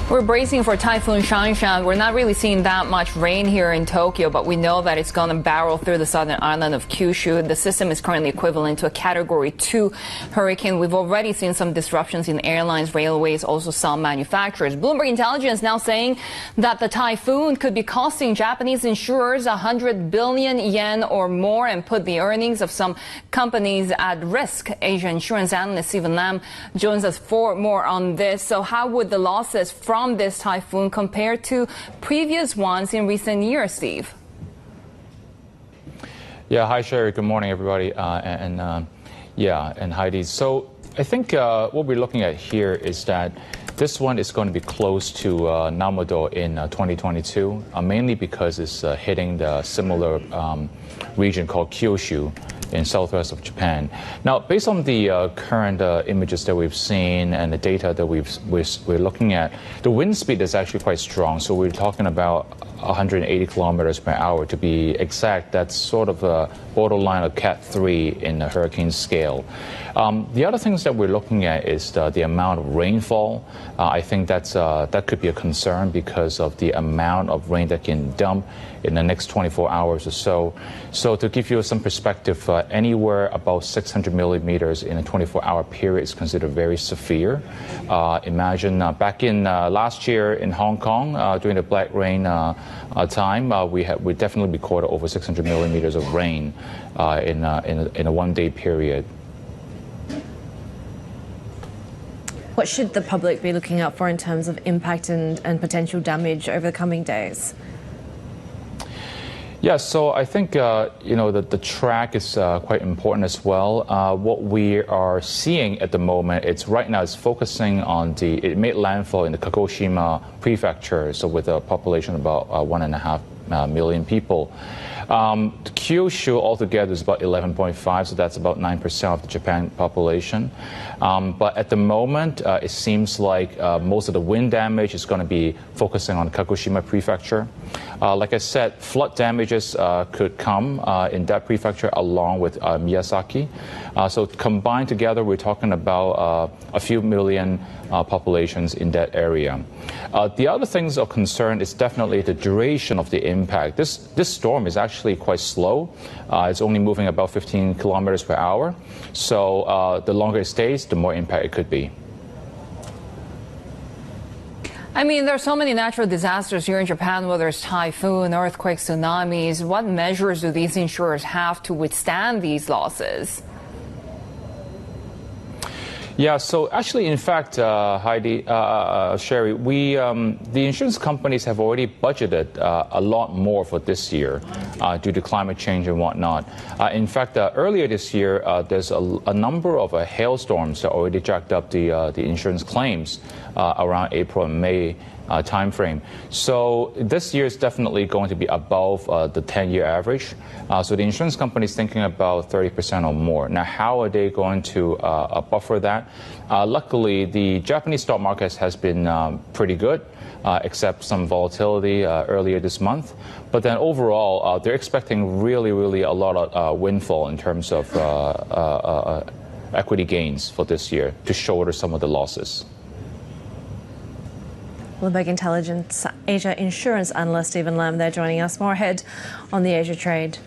We're bracing for Typhoon Shanshan. We're not really seeing that much rain here in Tokyo, but we know that it's going to barrel through the southern island of Kyushu. The system is currently equivalent to a Category 2 hurricane. We've already seen some disruptions in airlines, railways, also some manufacturers. Bloomberg Intelligence now saying that the typhoon could be costing Japanese insurers 100 billion yen or more and put the earnings of some companies at risk. Asia insurance analyst Stephen Lam joins us for more on this. So how would the losses from this typhoon compared to previous ones in recent years, Steve? Yeah, hi Sherry. Good morning, everybody, and Heidi. So I think what we're looking at here is that this one is going to be close to Namado in 2022, mainly because it's hitting the similar region called Kyushu in southwest of Japan. Now, based on the current images that we've seen and the data that we're looking at, the wind speed is actually quite strong. So we're talking about 180 kilometers per hour to be exact. That's sort of a borderline of Cat 3 in the hurricane scale. The other things that we're looking at is the amount of rainfall. I think that could be a concern because of the amount of rain that can dump in the next 24 hours or so. So to give you some perspective, anywhere about 600 millimeters in a 24-hour period is considered very severe. Imagine back in last year in Hong Kong during the black rain time, we definitely recorded over 600 millimeters of rain in a one-day period. What should the public be looking out for in terms of impact and potential damage over the coming days? Yeah, so I think the track is quite important as well. What we are seeing at the moment, right now it's focusing on it made landfall in the Kagoshima prefecture, so with a population of about 1.5 million people. Kyushu altogether is about 11.5, so that's about 9% of the Japan population. But at the moment, it seems like most of the wind damage is going to be focusing on Kagoshima prefecture. Like I said, flood damages could come in that prefecture along with Miyazaki. So combined together, we're talking about a few million populations in that area. The other things of concern is definitely the duration of the impact. This storm is actually quite slow. It's only moving about 15 kilometers per hour. So the longer it stays, the more impact it could be. I mean, there are so many natural disasters here in Japan, whether it's typhoon, earthquakes, tsunamis. What measures do these insurers have to withstand these losses? Yeah, so actually, in fact, Heidi, Sherry, the insurance companies have already budgeted a lot more for this year due to climate change and whatnot. In fact, earlier this year, there's a number of hailstorms that already jacked up the insurance claims around April and May timeframe. So this year is definitely going to be above the 10-year average. So the insurance company is thinking about 30% or more. Now, how are they going to buffer that? Luckily, the Japanese stock market has been pretty good, except some volatility earlier this month. But then overall, they're expecting really a lot of windfall in terms of equity gains for this year to shoulder some of the losses. Bloomberg Intelligence Asia insurance analyst Stephen Lam there joining us. More ahead on the Asia trade.